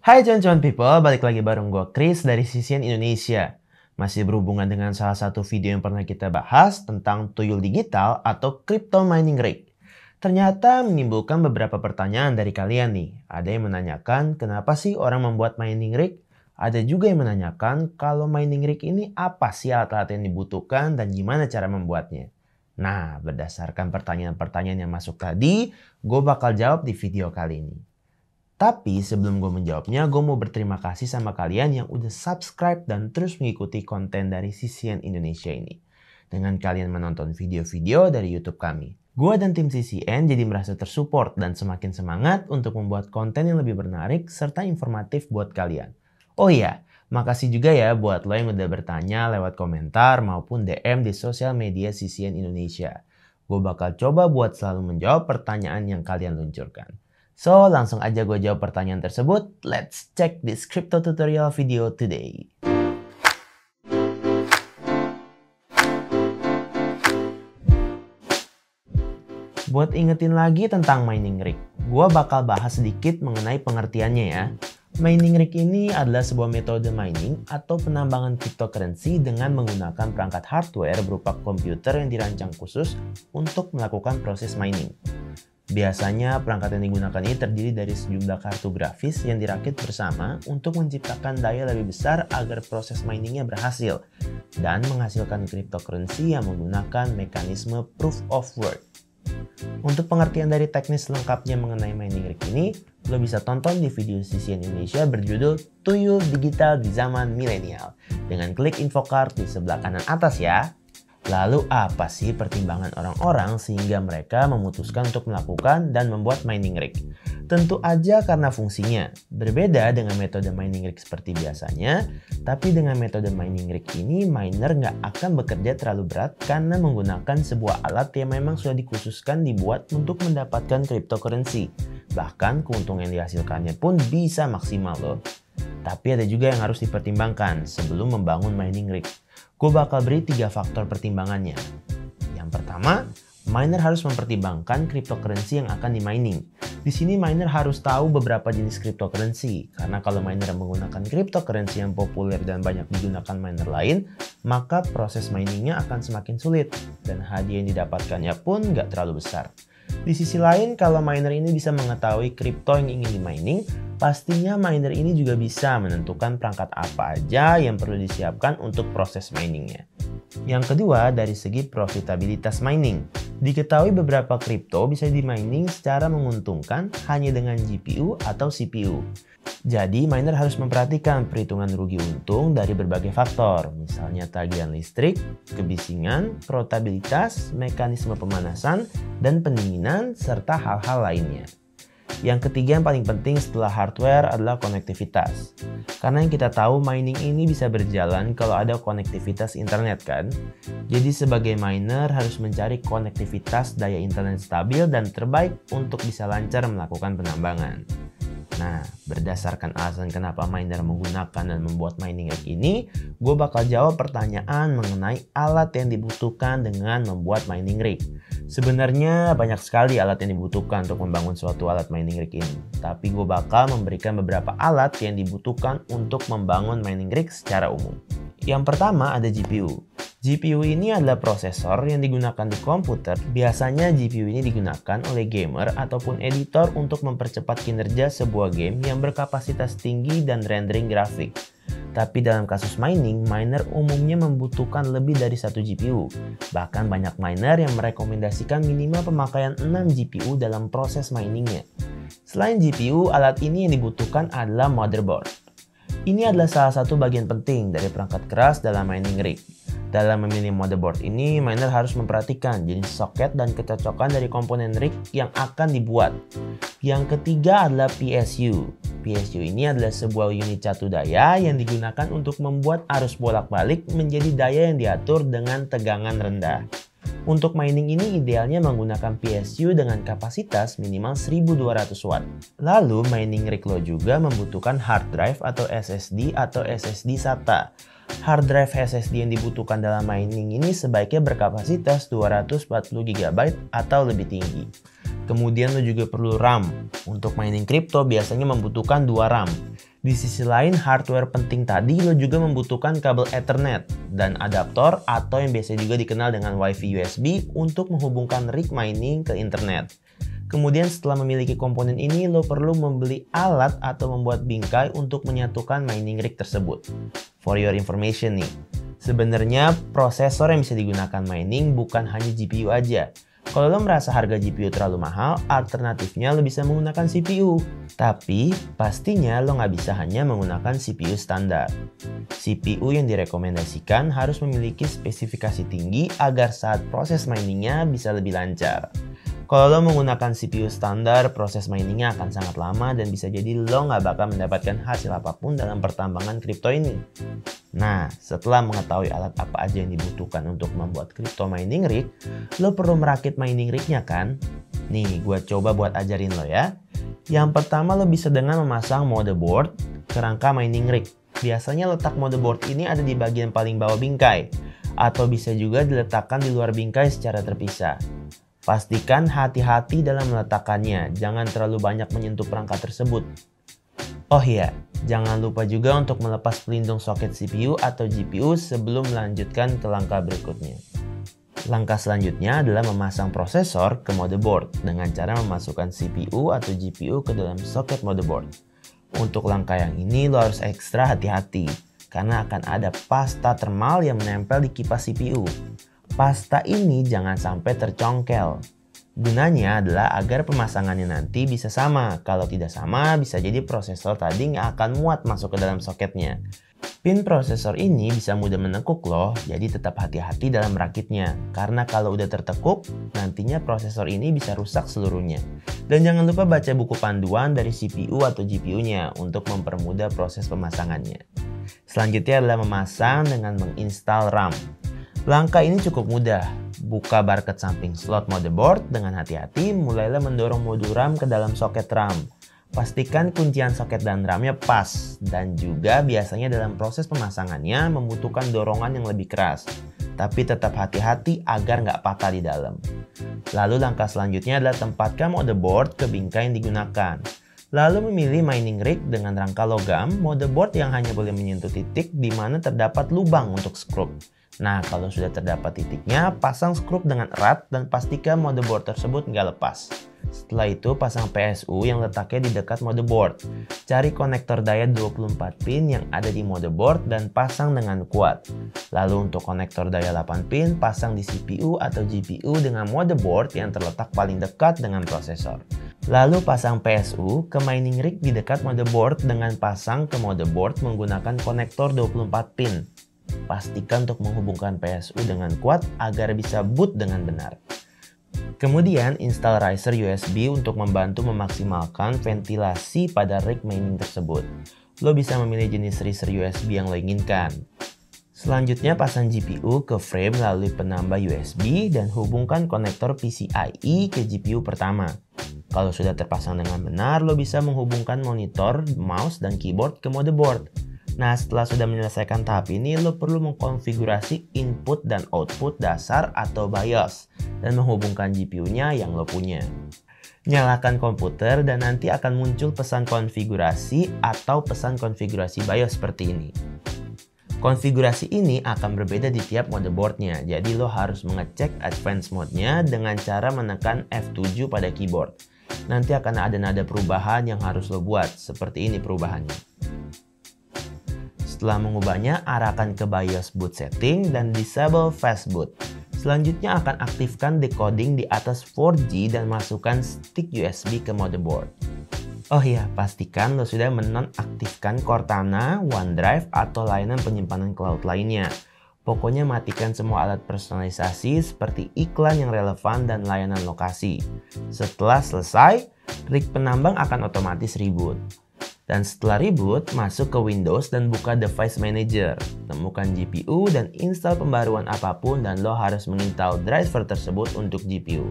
Hai cuan-cuan people, balik lagi bareng gue Chris dari CCN Indonesia. Masih berhubungan dengan salah satu video yang pernah kita bahas tentang tuyul digital atau crypto mining rig. Ternyata menimbulkan beberapa pertanyaan dari kalian nih. Ada yang menanyakan kenapa sih orang membuat mining rig? Ada juga yang menanyakan kalau mining rig ini apa sih alat-alat yang dibutuhkan dan gimana cara membuatnya. Nah, berdasarkan pertanyaan-pertanyaan yang masuk tadi, gue bakal jawab di video kali ini. Tapi sebelum gue menjawabnya, gue mau berterima kasih sama kalian yang udah subscribe dan terus mengikuti konten dari CCN Indonesia ini. Dengan kalian menonton video-video dari YouTube kami. Gue dan tim CCN jadi merasa tersupport dan semakin semangat untuk membuat konten yang lebih menarik serta informatif buat kalian. Oh iya, makasih juga ya buat lo yang udah bertanya lewat komentar maupun DM di sosial media CCN Indonesia. Gue bakal coba buat selalu menjawab pertanyaan yang kalian luncurkan. So, langsung aja gue jawab pertanyaan tersebut. Let's check this crypto tutorial video today. Buat ingetin lagi tentang mining rig, gue bakal bahas sedikit mengenai pengertiannya ya. Mining rig ini adalah sebuah metode mining atau penambangan cryptocurrency dengan menggunakan perangkat hardware berupa komputer yang dirancang khusus untuk melakukan proses mining. Biasanya perangkat yang digunakan ini terdiri dari sejumlah kartu grafis yang dirakit bersama untuk menciptakan daya lebih besar agar proses miningnya berhasil dan menghasilkan cryptocurrency yang menggunakan mekanisme proof of work. Untuk pengertian dari teknis lengkapnya mengenai mining rig ini, lo bisa tonton di video CCN Indonesia berjudul Tuyul Digital di Zaman Milenial dengan klik info card di sebelah kanan atas ya. Lalu apa sih pertimbangan orang-orang sehingga mereka memutuskan untuk melakukan dan membuat mining rig? Tentu aja karena fungsinya. Berbeda dengan metode mining rig seperti biasanya, tapi dengan metode mining rig ini miner nggak akan bekerja terlalu berat karena menggunakan sebuah alat yang memang sudah dikhususkan dibuat untuk mendapatkan cryptocurrency. Bahkan keuntungan yang dihasilkannya pun bisa maksimal loh. Tapi ada juga yang harus dipertimbangkan sebelum membangun mining rig. Gue bakal beri 3 faktor pertimbangannya. Yang pertama, miner harus mempertimbangkan cryptocurrency yang akan di-mining. Di sini miner harus tahu beberapa jenis cryptocurrency, karena kalau miner menggunakan cryptocurrency yang populer dan banyak digunakan miner lain, maka proses miningnya akan semakin sulit, dan hadiah yang didapatkannya pun nggak terlalu besar. Di sisi lain, kalau miner ini bisa mengetahui kripto yang ingin di-mining, pastinya miner ini juga bisa menentukan perangkat apa aja yang perlu disiapkan untuk proses miningnya. Yang kedua, dari segi profitabilitas mining. Diketahui beberapa kripto bisa di-mining secara menguntungkan hanya dengan GPU atau CPU. Jadi, miner harus memperhatikan perhitungan rugi untung dari berbagai faktor, misalnya tagihan listrik, kebisingan, profitabilitas, mekanisme pemanasan, dan pendinginan, serta hal-hal lainnya. Yang ketiga yang paling penting setelah hardware adalah konektivitas. Karena yang kita tahu mining ini bisa berjalan kalau ada konektivitas internet kan. Jadi sebagai miner harus mencari konektivitas daya internet stabil dan terbaik untuk bisa lancar melakukan penambangan. Nah, berdasarkan alasan kenapa miner menggunakan dan membuat mining rig ini, gue bakal jawab pertanyaan mengenai alat yang dibutuhkan dengan membuat mining rig. Sebenarnya banyak sekali alat yang dibutuhkan untuk membangun suatu alat mining rig ini. Tapi gue bakal memberikan beberapa alat yang dibutuhkan untuk membangun mining rig secara umum. Yang pertama ada GPU. GPU ini adalah prosesor yang digunakan di komputer. Biasanya GPU ini digunakan oleh gamer ataupun editor untuk mempercepat kinerja sebuah game yang berkapasitas tinggi dan rendering grafik. Tapi dalam kasus mining, miner umumnya membutuhkan lebih dari 1 GPU. Bahkan banyak miner yang merekomendasikan minimal pemakaian 6 GPU dalam proses miningnya. Selain GPU, alat ini yang dibutuhkan adalah motherboard. Ini adalah salah satu bagian penting dari perangkat keras dalam mining rig. Dalam memilih motherboard ini, miner harus memperhatikan jenis soket dan kecocokan dari komponen rig yang akan dibuat. Yang ketiga adalah PSU. PSU ini adalah sebuah unit catu daya yang digunakan untuk membuat arus bolak-balik menjadi daya yang diatur dengan tegangan rendah. Untuk mining ini idealnya menggunakan PSU dengan kapasitas minimal 1200 watt. Lalu mining rig lo juga membutuhkan hard drive atau SSD atau SSD SATA. Hard drive SSD yang dibutuhkan dalam mining ini sebaiknya berkapasitas 240 GB atau lebih tinggi. Kemudian lo juga perlu RAM. Untuk mining crypto biasanya membutuhkan 2 RAM. Di sisi lain, hardware penting tadi lo juga membutuhkan kabel Ethernet dan adaptor atau yang biasa juga dikenal dengan Wi-Fi USB untuk menghubungkan rig mining ke internet. Kemudian setelah memiliki komponen ini, lo perlu membeli alat atau membuat bingkai untuk menyatukan mining rig tersebut. For your information nih, sebenarnya prosesor yang bisa digunakan mining bukan hanya GPU aja. Kalau lo merasa harga GPU terlalu mahal, alternatifnya lo bisa menggunakan CPU. Tapi, pastinya lo nggak bisa hanya menggunakan CPU standar. CPU yang direkomendasikan harus memiliki spesifikasi tinggi agar saat proses miningnya bisa lebih lancar. Kalau lo menggunakan CPU standar, proses miningnya akan sangat lama dan bisa jadi lo nggak bakal mendapatkan hasil apapun dalam pertambangan kripto ini. Nah, setelah mengetahui alat apa aja yang dibutuhkan untuk membuat crypto mining rig, lo perlu merakit mining rignya kan? Nih, gue coba buat ajarin lo ya. Yang pertama lo bisa dengan memasang motherboard ke rangka mining rig. Biasanya letak motherboard ini ada di bagian paling bawah bingkai, atau bisa juga diletakkan di luar bingkai secara terpisah. Pastikan hati-hati dalam meletakkannya, jangan terlalu banyak menyentuh perangkat tersebut. Oh iya, jangan lupa juga untuk melepas pelindung soket CPU atau GPU sebelum melanjutkan ke langkah berikutnya. Langkah selanjutnya adalah memasang prosesor ke motherboard dengan cara memasukkan CPU atau GPU ke dalam soket motherboard. Untuk langkah yang ini lo harus ekstra hati-hati karena akan ada pasta thermal yang menempel di kipas CPU. Pasta ini jangan sampai tercongkel. Gunanya adalah agar pemasangannya nanti bisa sama. Kalau tidak sama, bisa jadi prosesor tadi nggak akan muat masuk ke dalam soketnya. Pin prosesor ini bisa mudah menekuk loh, jadi tetap hati-hati dalam merakitnya. Karena kalau udah tertekuk, nantinya prosesor ini bisa rusak seluruhnya. Dan jangan lupa baca buku panduan dari CPU atau GPU-nya untuk mempermudah proses pemasangannya. Selanjutnya adalah memasang dengan menginstal RAM. Langkah ini cukup mudah. Buka barcode samping slot motherboard dengan hati-hati, mulailah mendorong modul RAM ke dalam soket RAM. Pastikan kuncian soket dan RAM-nya pas, dan juga biasanya dalam proses pemasangannya membutuhkan dorongan yang lebih keras. Tapi tetap hati-hati agar nggak patah di dalam. Lalu langkah selanjutnya adalah tempatkan motherboard ke bingkai yang digunakan. Lalu memilih mining rig dengan rangka logam, motherboard yang hanya boleh menyentuh titik di mana terdapat lubang untuk skrup. Nah, kalau sudah terdapat titiknya, pasang skrup dengan erat dan pastikan motherboard tersebut nggak lepas. Setelah itu, pasang PSU yang letaknya di dekat motherboard. Cari konektor daya 24 pin yang ada di motherboard dan pasang dengan kuat. Lalu untuk konektor daya 8 pin, pasang di CPU atau GPU dengan motherboard yang terletak paling dekat dengan prosesor. Lalu pasang PSU ke mining rig di dekat motherboard dengan pasang ke motherboard menggunakan konektor 24 pin. Pastikan untuk menghubungkan PSU dengan kuat agar bisa boot dengan benar. Kemudian install riser USB untuk membantu memaksimalkan ventilasi pada rig mining tersebut. Lo bisa memilih jenis riser USB yang lo inginkan. Selanjutnya pasang GPU ke frame melalui penambah USB dan hubungkan konektor PCIe ke GPU pertama. Kalau sudah terpasang dengan benar, lo bisa menghubungkan monitor, mouse, dan keyboard ke motherboard. Nah, setelah sudah menyelesaikan tahap ini, lo perlu mengkonfigurasi input dan output dasar atau BIOS dan menghubungkan GPU-nya yang lo punya. Nyalakan komputer dan nanti akan muncul pesan konfigurasi atau pesan konfigurasi BIOS seperti ini. Konfigurasi ini akan berbeda di tiap motherboardnya, jadi lo harus mengecek advance mode-nya dengan cara menekan F7 pada keyboard. Nanti akan ada nada perubahan yang harus lo buat, seperti ini perubahannya. Setelah mengubahnya, arahkan ke BIOS boot setting dan disable fast boot. Selanjutnya akan aktifkan decoding di atas 4G dan masukkan stick USB ke motherboard. Oh iya, pastikan lo sudah menonaktifkan Cortana, OneDrive, atau layanan penyimpanan cloud lainnya. Pokoknya matikan semua alat personalisasi seperti iklan yang relevan dan layanan lokasi. Setelah selesai, rig penambang akan otomatis reboot. Dan setelah reboot, masuk ke Windows dan buka Device Manager. Temukan GPU dan install pembaruan apapun dan lo harus menginstal driver tersebut untuk GPU.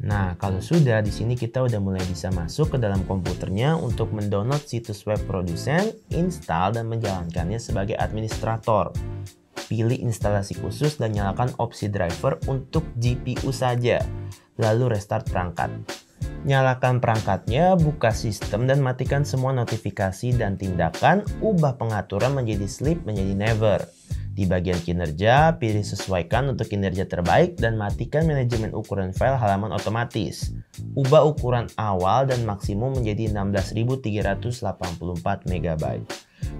Nah, kalau sudah, di sini kita udah mulai bisa masuk ke dalam komputernya untuk mendownload situs web produsen, install, dan menjalankannya sebagai administrator. Pilih instalasi khusus dan nyalakan opsi driver untuk GPU saja. Lalu restart perangkat. Nyalakan perangkatnya, buka sistem dan matikan semua notifikasi dan tindakan, ubah pengaturan menjadi sleep menjadi never. Di bagian kinerja, pilih sesuaikan untuk kinerja terbaik dan matikan manajemen ukuran file halaman otomatis. Ubah ukuran awal dan maksimum menjadi 16.384 MB.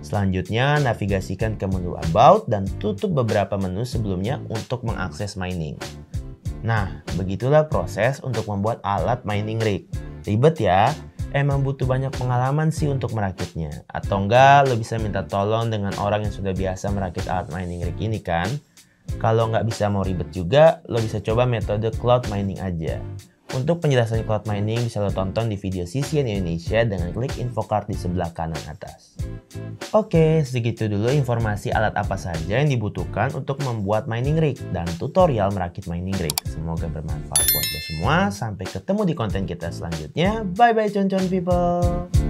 Selanjutnya, navigasikan ke menu About dan tutup beberapa menu sebelumnya untuk mengakses mining. Nah, begitulah proses untuk membuat alat mining rig. Ribet ya? Emang butuh banyak pengalaman sih untuk merakitnya. Atau enggak, lo bisa minta tolong dengan orang yang sudah biasa merakit alat mining rig ini kan? Kalau nggak bisa mau ribet juga, lo bisa coba metode cloud mining aja. Untuk penjelasan cloud mining bisa lo tonton di video CCN Indonesia dengan klik infocard di sebelah kanan atas. Oke, segitu dulu informasi alat apa saja yang dibutuhkan untuk membuat mining rig dan tutorial merakit mining rig. Semoga bermanfaat buat lo semua. Sampai ketemu di konten kita selanjutnya. Bye bye concon people.